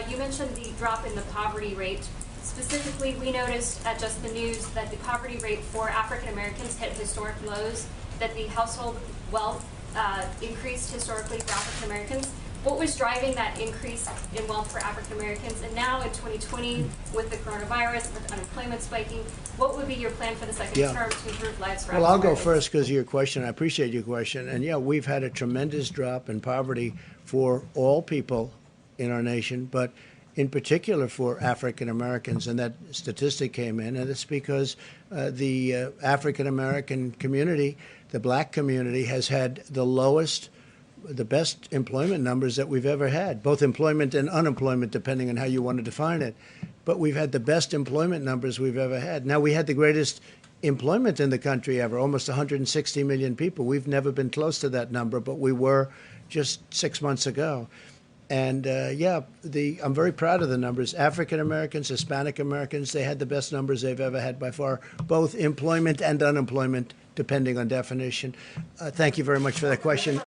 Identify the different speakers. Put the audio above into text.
Speaker 1: You mentioned the drop in the poverty rate. Specifically, we noticed at Just the News that the poverty rate for African Americans hit historic lows, that the household wealth increased historically for African Americans. What was driving that increase in wealth for African Americans? And now in 2020, with the coronavirus, with unemployment spiking, what would be your plan for the second term to improve lives for African Americans?
Speaker 2: Well, I'll go first because of your question. I appreciate your question. And yeah, we've had a tremendous drop in poverty for all people in our nation, but in particular for African Americans. And that statistic came in, and it's because the African American community, the black community, has had the best employment numbers that we've ever had, both employment and unemployment, depending on how you want to define it. But we've had the best employment numbers we've ever had. Now, we had the greatest employment in the country ever, almost 160 million people. We've never been close to that number, but we were just 6 months ago. And I'm very proud of the numbers. African Americans, Hispanic Americans, they had the best numbers they've ever had by far, both employment and unemployment, depending on definition. Thank you very much for that question.